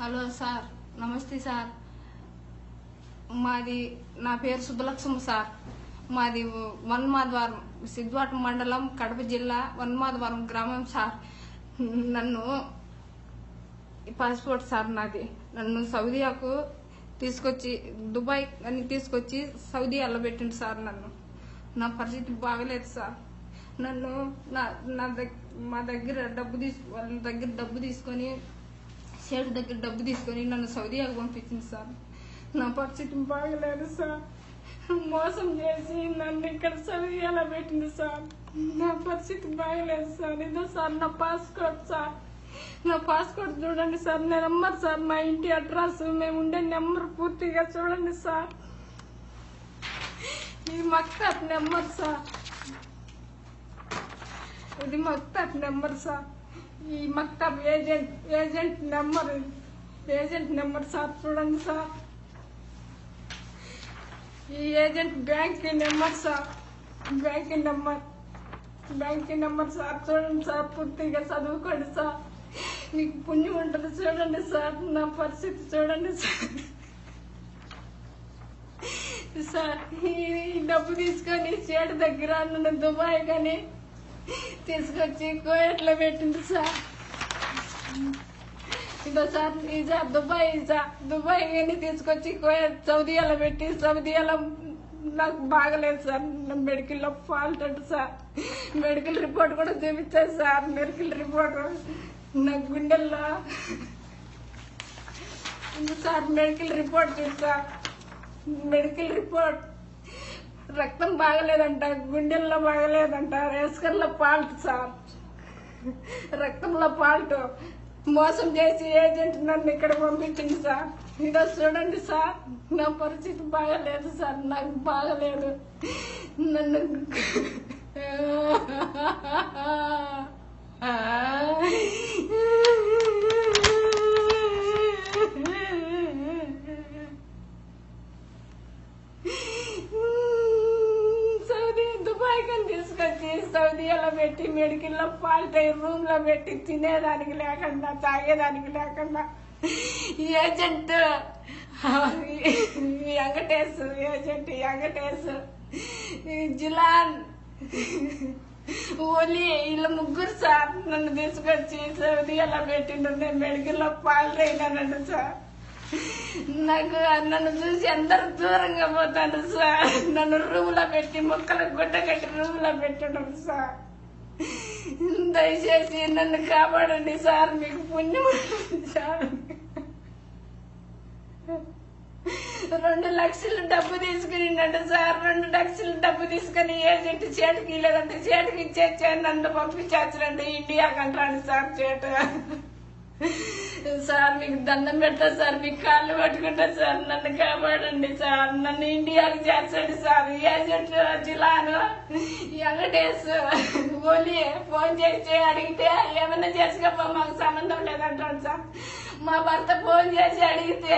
Hello sir, నమస్తే sir. నా పేరు సుబ్బలక్ష్మ సార్. మాది వన్మాధవరం, సిద్దిపేట మండలం, కడప జిల్లా, వన్మాధవరం గ్రామం సార్. నన్ను పాస్పోర్ట్ సార్ నాది. నన్ను సౌదీయాకు తీసుకొచ్చి, దుబాయ్ అని తీసుకొచ్చి సౌదీయాలో పెట్టిండు సార్. నా పరిస్థితి బాగలేదు సార్. నన్ను మా దగ్గర వాళ్ళ దగ్గర డబ్బు తీసుకొని, షేట్ దగ్గర డబ్బు తీసుకొని నన్ను సౌదీయాకు పంపించింది సార్. నా పరిస్థితి బాగలేదు సార్. మోసం చేసి నన్ను ఇక్కడ సౌదీయాలో పెట్టింది సార్. నా పరిస్థితి బాగలేదు సార్. ఇదో సార్ నా పాస్పోర్ట్ సార్. నా పాస్పోర్ట్ చూడండి సార్. నా నెంబర్ సార్, మా ఇంటి అడ్రస్, మేము ఉండే నెంబర్ పూర్తిగా చూడండి సార్. ఇది మక్తబ్ నెంబర్ సార్. ఇది మక్తబ్ నెంబర్ సార్. ఈ మక్తబ్ ఏజెంట్ నెంబర్ సార్. చూడండి సార్. ఈ agent bank number sir. Bank number sir. చూడండి సార్, పూర్తిగా చదువుకోండి సార్. మీకు పుణ్యం ఉంటుంది. చూడండి సార్, నా పరిస్థితి చూడండి సార్. సార్, ఈ డబ్బు తీసుకొని షేట్ దగ్గర నన్ను దుబాయ్ కానీ తీసుకొచ్చి కోయట్లో పెట్టింది సార్. ఇదో సార్, దుబాయ్ కానీ తీసుకొచ్చి సౌదీయాలో పెట్టి, సౌదీయాలో నాకు బాగలేదు సార్. మెడికల్లో ఫాల్ట్ అంట సార్. మెడికల్ రిపోర్ట్ కూడా చూపించారు సార్. మెడికల్ రిపోర్ట్ నా గుండెల్లో సార్. మెడికల్ రిపోర్ట్ చూసా. మెడికల్ రిపోర్ట్ రక్తం బాగలేదంట, గుండెల్లో బాగలేదంట, రేస్కర్లో ఫాల్ట్ సార్. రక్తంలో ఫాల్ట్. మోసం చేసి ఏజెంట్ నన్ను ఇక్కడ పంపించింది సార్. ఇదో చూడండి సార్, నా పరిస్థితి బాగలేదు సార్. నాకు బాగలేదు. నన్ను దుబాయ్ కని తీసుకొచ్చి సౌదీయాలో పెట్టి, మెడికల్లో ఫాల్ట్ అయ్యి రూమ్ లో పెట్టి, తినేదానికి లేకుండా, తాగేదానికి లేకుండా, ఏజెంట్ వెంకటేష్, జిలాన్, ఓలీ, వీళ్ళ ముగ్గురు సార్ నన్ను తీసుకొచ్చి సౌదీయాలో పెట్టిండు. నేను మెడికల్లో ఫాల్ట్ అయినానండి సార్. నన్ను చూసి అందరు దూరంగా పోతాను సార్. నన్ను రూమ్ లో పెట్టి, మొక్కలు గుడ్డ కట్టి రూమ్ లో పెట్టడం సార్. దయచేసి నన్ను కాపాడండి సార్. మీకు పుణ్యం సార్. 2 లక్షలు డబ్బు తీసుకునిండంట సార్. 2 లక్షలు డబ్బు తీసుకుని ఏజెంట్ చేతికి ఇవ్వలేదంటే, చేతికి ఇచ్చేచ్చాను, నన్ను పంపించేస్తారండి ఇండియాకి అంటాడు సార్. చేటు సార్, మీకు దండం పెడతా సార్. మీకు కాళ్ళు పట్టుకుంటా సార్. నన్ను కాపాడండి సార్. నన్ను ఇండియాకి చేర్చండి సార్. ఏజెంట్ జిలాను, వెంకటేష్, ఓలీ ఫోన్ చేసి అడిగితే ఏమన్నా చేసుకోపో, మాకు సంబంధం లేదంటాడు సార్. మా భర్త ఫోన్ చేసి అడిగితే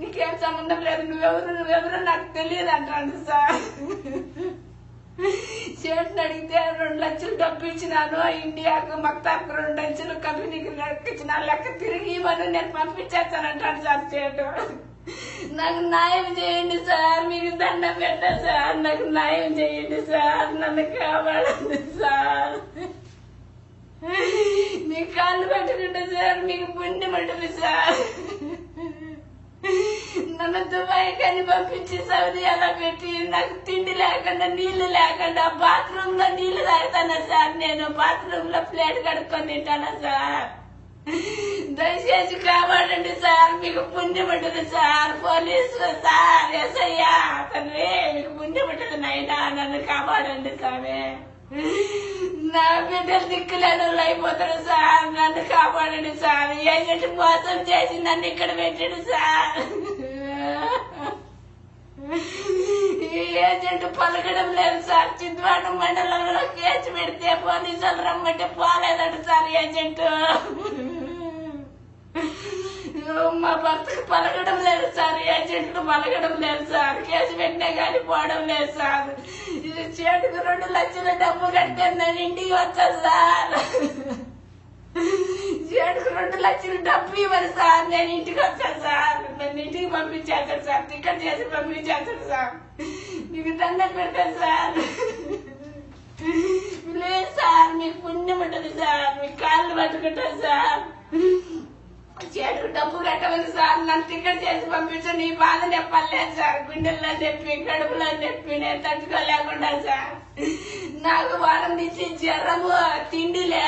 నీకేం సంబంధం లేదు, నువ్వెవరు నాకు తెలియదు అంటాడు సార్. షేట్ని అడిగితే 2 లక్షలు డబ్బు ఇచ్చినాను ఇండియాకు, మక్తాబ్కు 2 లక్షలు కంపెనీకి లెక్క ఇచ్చిన, లెక్క తిరిగి ఇవ్వను, నేను పంపించేస్తానంటాడు సార్ షేటు. నాకు న్యాయం చేయండి సార్. మీకు దండం పెట్టా సార్. నాకు న్యాయం చేయండి సార్. నన్ను కాపాడండి సార్. మీ కాళ్ళు పెట్టుకుంటా సార్. మీకు పుణ్యం ఉంటుంది సార్. నన్ను దుబాయ్ కానీ పంపించి సౌదీయాలో పెట్టి, నాకు తిండి లేకుండా, నీళ్లు లేకుండా, బాత్రూమ్ లో నీళ్లు తాగుతానా సార్. నేను బాత్రూమ్ లో ప్లేట్ కడుక్కొని తింటానా సార్. దయచేసి కాపాడండి సార్. మీకు పుణ్యం ఉంటుంది సార్. పోలీసు సార్, ఎస్ఐయా తండ్రి, మీకు పుణ్యం ఉంటుంది నైనా. నన్ను కాపాడండి సార్. నా బిడ్డలు దిక్కులేని అయిపోతాడు సార్. నన్ను కాపాడండి సార్. ఏజెంట్ మోసం చేసి నన్ను ఇక్కడ పెట్టాడు సార్. ఏజెంట్ పలకడం లేదు సార్. సిద్దిపేట మండలంలో కేసు పెడితే పోలీసులు రమ్మంటే పోలేదంట సార్ ఏజెంట్. మా భర్తకు పలకడం లేదు సార్. ఏజెంట్లు పలకడం లేదు సార్. కేసు పెట్టినా కానీ పోవడం లేదు సార్. ఇది చేటుకు 2 లక్షల డబ్బు కట్టే నేను ఇంటికి వచ్చా సార్. చేటుకు 2 లక్షలు డబ్బు ఇవ్వరు సార్. నేను ఇంటికి వచ్చాను సార్. నన్ను ఇంటికి పంపించేస్తాడు సార్. టికెట్ చేసి పంపించేస్తాడు సార్. మీకు దండం పెడతాను సార్. లేదు సార్, మీకు పుణ్యం ఉంటుంది సార్. మీ కాళ్ళు పట్టుకుంటాను సార్. చేతుకు డబ్బు కట్టమని సార్. నన్ను టికెట్ చేసి పంపించండి. ఈ బాధ చెప్పలేదు సార్. గుండెల్లో చెప్పి కడుపులో చెప్పి నేను తట్టుకోలేకుండా సార్. నాకు వారం నుంచి జ్వరము తిండిలే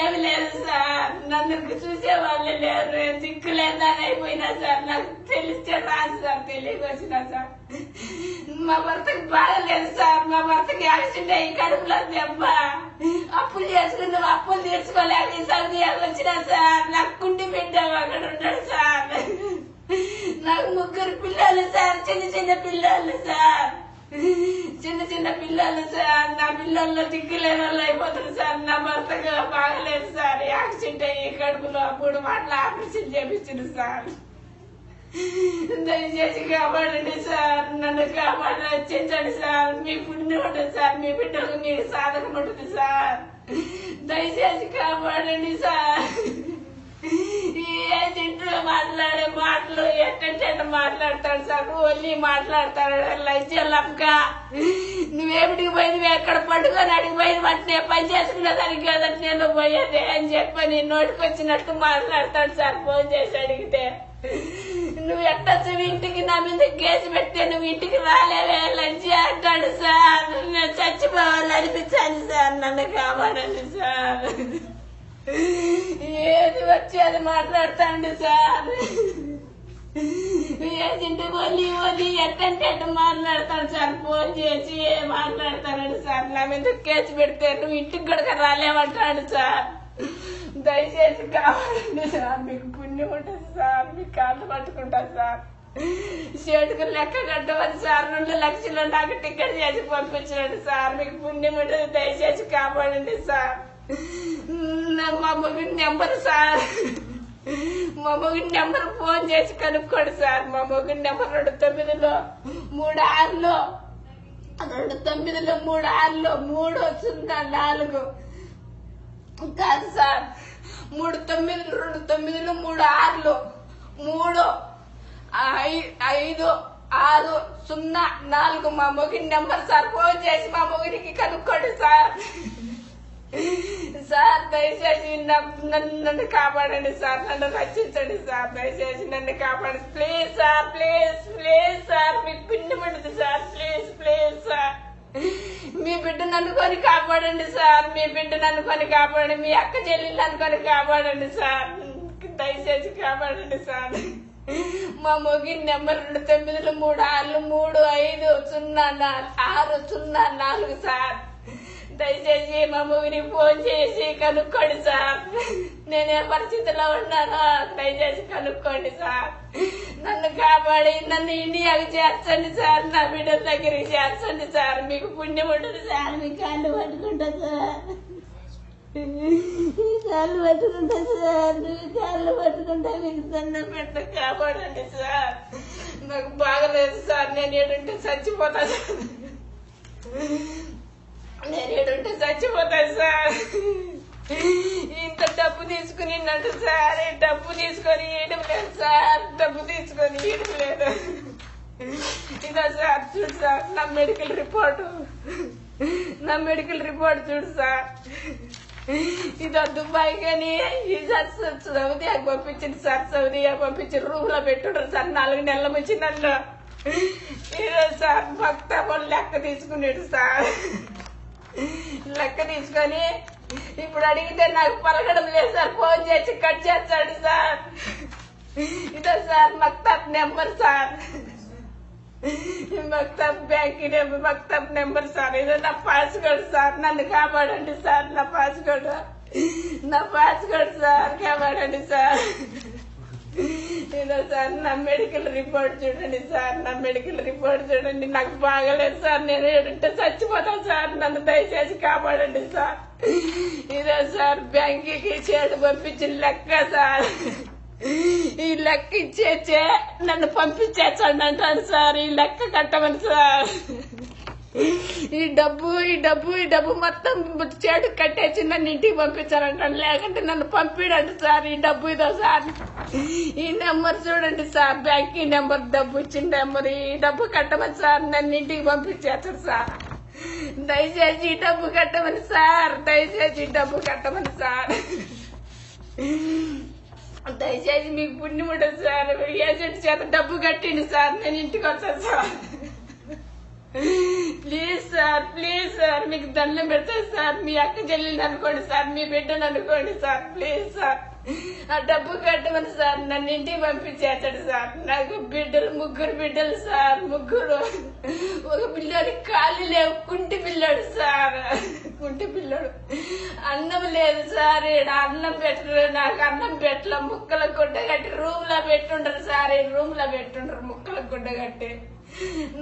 ఏమి లేదు సార్. నన్ను చూసే వాళ్ళే లేరు. దిక్కులేదని అయిపోయినా సార్. నాకు తెలిస్తే రాదు సార్. తెలియకొచ్చినా సార్. మా భర్తకి బాగలేదు సార్. మా భర్తకి యాక్సిడెంట్ అయ్యి కడుపులో దెబ్బ. అప్పులు చేసుకున్నాం. అప్పులు తీర్చుకోలేక ఈ సౌదీయాకు వచ్చినా సార్. నాకు కుండి బిడ్డ అక్కడ ఉన్నాడు సార్. నాకు 3 పిల్లలు సార్. చిన్న పిల్లలు సార్. చిన్న పిల్లలు సార్. నా పిల్లల్లో దిక్కులేని వాళ్ళు అయిపోతారు సార్. నా భర్తగా బాగలేదు సార్. యాక్సిడెంట్ అయ్యి కడుపులో 3 మాటలు ఆపరేషన్ చేపించారు సార్. దయచేసి కాపాడండి సార్. నన్ను కాపాడి రక్షించండి సార్. మీ పుణ్యం ఉంటుంది సార్. మీ బిడ్డలకు మీకు సాధకం ఉంటుంది సార్. దయచేసి కాపాడండి సార్. ఈ ఏజెంట్ మాట్లాడే మాటలు ఎట్ట మాట్లాడతాడు సార్. ఓన్లీ మాట్లాడతాడు. లజ్జలక్క నువ్వేమిటికి పోయింది, ఎక్కడ పట్టుకొని అడిగి పోయింది అంటే పని చేసుకునే దానికి కదంటే నేను పోయేది అని చెప్పని నోటికి వచ్చినట్టు మాట్లాడతాడు సార్. ఫోన్ చేసి అడిగితే నువ్వు ఎట్టొచ్చు ఇంటికి, నా మీద కేసు పెడితే నువ్వు ఇంటికి రాలేవే లజ్జ అంటాడు సార్. నేను చచ్చిపోవాలి అనిపించాను సార్. నన్ను కాపాడండి సార్. ఏది వచ్చి అది మాట్లాడతాండి సార్. ఏజెంట్ ఓలి ఎట్టంటే మాట్లాడతాడు సార్. ఫోన్ చేసి మాట్లాడతాడు సార్. నా మీద కేసు పెడితే నువ్వు ఇంటికి కూడా రాలేమంటాడు సార్. దయచేసి కావాలండి సార్. మీకు పుణ్యం ఉంటుంది సార్. మీకు కాళ్ళు పట్టుకుంటాను సార్. షేటుకు లెక్క కట్టమని సార్. 2 లక్షలు నాకు టికెట్ చేసి పంపించండి సార్. మీకు పుణ్యం ఉంటుంది. దయచేసి కాపాడండి సార్. మా మొగుడి నెంబర్ సార్. మా మొగుడి నెంబర్ ఫోన్ చేసి కనుక్కోండి సార్. మా మొగుడి నెంబర్ 2936 309 కాదు సార్. 3936 35604 మా మొగుడి నెంబర్ సార్. ఫోన్ చేసి మా మొగుడికి కనుక్కోండి సార్. సార్ దయచేసి నన్ను కాపాడండి సార్. నన్ను రక్షించండి సార్. దయచేసి నన్ను కాపాడండి ప్లీజ్ సార్. Please sir. మీకు పుణ్యం ఉంటుంది సార్. Please sir. మీ బిడ్డను అనుకొని కాపాడండి సార్. మీ బిడ్డను అనుకొని కాపాడండి. మీ అక్క చెల్లెళ్ళు అనుకొని కాపాడండి సార్. దయచేసి కాపాడండి సార్. మా మొగిన్ నెంబర్ 2936 సార్. దయచేసి మా మొగిని ఫోన్ చేసి కనుక్కోండి సార్. నేనే పరిస్థితిలో ఉన్నానో దయచేసి కనుక్కోండి సార్. నన్ను కాపాడి నన్ను ఇండియాకి చేర్చండి సార్. నా బిడ్డల దగ్గరికి చేర్చండి సార్. మీకు పుణ్యం ఉంటుంది సార్. మీ కాళ్ళు పట్టుకుంటా సార్. కాళ్ళు పట్టుకుంటా సార్. కాళ్ళు పట్టుకుంటా. మీకు దండం పెట్ట కాపాడండి సార్. నాకు బాగలేదు సార్. నేను ఏడుంటే చచ్చిపోతా సార్. సార్. ఇంత డబ్బు తీసుకుని సార్. డబ్బు తీసుకొని ఇయడం లేదు సార్. డబ్బు తీసుకొని ఇయడం లేదు. ఇదా సార్ చూడు సార్. నా మెడికల్ రిపోర్ట్ చూడు సార్. ఇదో దుబాయ్ కానీ సౌదీయాకి పంపించింది సార్. సౌదీయాకి పంపించి రూమ్ లో పెట్టుడు సార్. 4 నెలల నుంచి నన్ను ఈరోజు సార్ భక్తపని లెక్క తీసుకున్నాడు సార్. లెక్క తీసుకొని ఇప్పుడు అడిగితే నాకు పలకడం లేదు సార్. ఫోన్ చేసి కట్ చేస్తాడు సార్. ఇదో సార్ మక్తబ్ నెంబర్ సార్. మక్తబ్ బ్యాంక్ మక్తబ్ నెంబర్ సార్. ఇదో నా పాస్వర్డ్ సార్. నన్ను కాపాడండి సార్. నా పాస్వర్డ్ సార్. కాపాడండి సార్. ఇదో సార్ నా మెడికల్ రిపోర్ట్ చూడండి సార్. నాకు బాగలేదు సార్. నేను ఏడుంటే చచ్చిపోతాను సార్. నన్ను దయచేసి కాపాడండి సార్. ఇదో సార్ బ్యాంకుకి చేడు పంపించిన లెక్క సార్. ఈ లెక్క ఇచ్చేచ్చే నన్ను పంపించేచ్చండి అంటాడు సార్. ఈ లెక్క కట్టమని సార్. ఈ డబ్బు మొత్తం చెడు కట్టేసి నన్ను ఇంటికి పంపించారంటాను, లేకుంటే నన్ను పంపిడండి సార్. ఈ డబ్బు ఇదో సార్, ఈ నెంబర్ చూడండి సార్, బ్యాంక్ నెంబర్, డబ్బు ఇచ్చిన నెంబర్, ఈ డబ్బు కట్టమని సార్ నన్ను ఇంటికి పంపించేస్తారు సార్. దయచేసి ఈ డబ్బు కట్టమని సార్, దయచేసి ఈ డబ్బు కట్టమని సార్. దయచేసి మీకు పుణ్యం ఉండదు సార్, ఏజెంట్ చేత డబ్బు కట్టింది సార్, నేను ఇంటికి వచ్చాను సార్. ప్లీజ్ సార్ మీకు దండం పెడతాను సార్. మీ అక్క చెల్లెలు అనుకోండి సార్, మీ బిడ్డను అనుకోండి సార్, ప్లీజ్ సార్. ఆ డబ్బు కట్టమని సార్ నన్ను ఇంటికి పంపించేస్తాడు సార్. నాకు ముగ్గురు బిడ్డలు సార్, ముగ్గురు. ఒక పిల్లోడి కాళ్ళు లేవు, కుంటి పిల్లాడు సార్, కుంటి పిల్లాడు. అన్నం లేదు సార్, అన్నం పెట్టరు, నాకు అన్నం పెట్టలే. ముక్కల గుడ్డ కట్టి రూమ్ లో పెట్టుంటారు సార్, రూమ్ లో పెట్టుంటారు ముక్కల గుడ్డ కట్టి.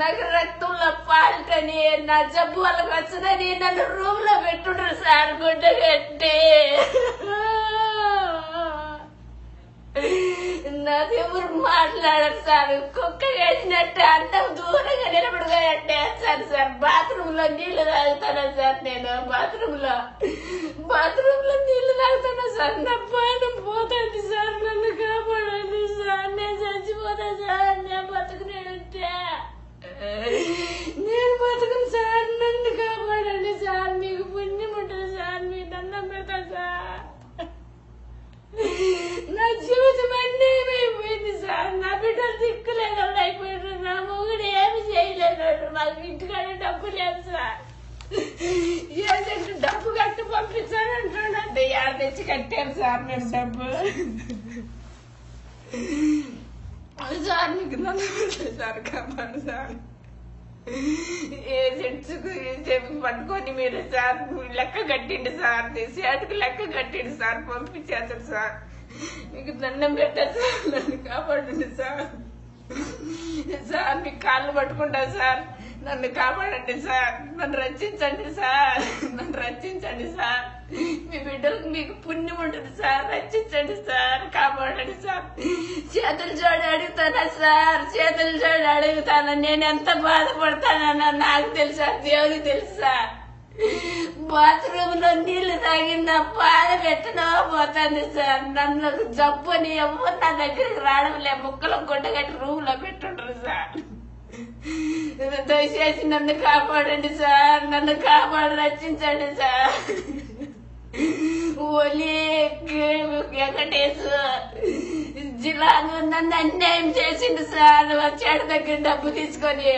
నాకు రక్తంలో పాల్టని, నా జబ్బు వాళ్ళకి వచ్చదని నన్ను రూమ్ లో పెట్టుంటారు సార్ గుడ్డ కట్టి. నాకెవరు మాట్లాడారు సార్, కుక్క వేసినట్టు అన్నం దూరంగా నిలబడుగా వేస్తారు సార్. బాత్రూమ్ లో నీళ్లు తాగుతానా సార్, నేను బాత్రూమ్ లో నీళ్లు తాగుతానా సార్. నా పానం పోతుంది సార్, నన్ను కాపాడండి సార్, నేను చచ్చిపోతా సార్. నేను బతుకునేంటే నేను బతుకును సార్, నన్ను కాపాడండి సార్. మీకు పుణ్యం ఉంటుంది సార్, మీ దండం పెడతా సార్. నా జీవితం అన్నేమైపోయింది సార్, నా బిడ్డలు దిక్కులేని వాళ్ళు అయిపోయారు, నా మొగుడు ఏమి చేయలేడు, మాకు ఇంటికాడ డబ్బు లేదు సార్. ఏజెంట్ డబ్బు కట్టి పంపించానంటే ఏడ తెచ్చి కట్టారు సార్ మేము డబ్బు. సార్ మీకు సార్ కాపాడు సార్. ఏజెంట్స్ పట్టుకొని మీరు సార్ లెక్క కట్టిండి సార్, సేటుకు లెక్క కట్టిండి సార్, పంపించేస్తారు సార్. మీకు దండం పెట్టారు సార్, నన్ను కాపాడండి సార్. సార్ మీకు కాళ్ళు పట్టుకుంటా సార్, నన్ను కాపాడండి సార్, నన్ను రక్షించండి సార్, నన్ను రక్షించండి సార్. మీ బిడ్డలకు మీకు పుణ్యం ఉంటుంది సార్, రక్షించండి సార్, కాపాడండి సార్. చేతులు జోడి అడుగుతానా సార్, చేతులు జోడి అడుగుతానా. నేను ఎంత బాధపడతానన్నా నాకు తెలుసా, దేవుడికి తెలుసు సార్. బాత్రూమ్ లో నీళ్లు తాగిన బాధ పెట్టనో పోతుంది సార్. నన్ను జబ్బుని ఎవరు నా దగ్గరికి రావడం లే, ముక్కలు గుడ్డగట్టి రూమ్ లో పెట్టుంటారు సార్. దయచేసి నన్ను కాపాడండి సార్, నన్ను కాపాడి రక్షించండి సార్. ఓలీ వెంకటేశ్ జిల్లాను నన్ను అన్యాయం చేసిండు సార్. వచ్చాడు దగ్గర డబ్బు తీసుకొని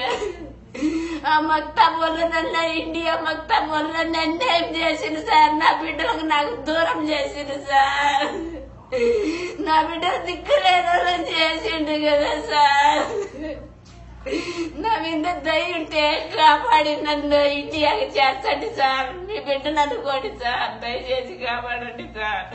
ఆ మక్తాబ్ వల్ల నన్ను ఇండియా మక్తాబ్ వల్ల అన్యాయం చేసిండు సార్. నా బిడ్డలకు నాకు దూరం చేసిండు సార్. నా బిడ్డలు దిక్కులేని చేసిండు కదా సార్. నా మీద దయ ఉంటే కాపాడి నన్ను ఇండియాకి చేర్చండి సార్. మీ బిడ్డను అనుకోండి సార్, దయచేసి కాపాడండి సార్.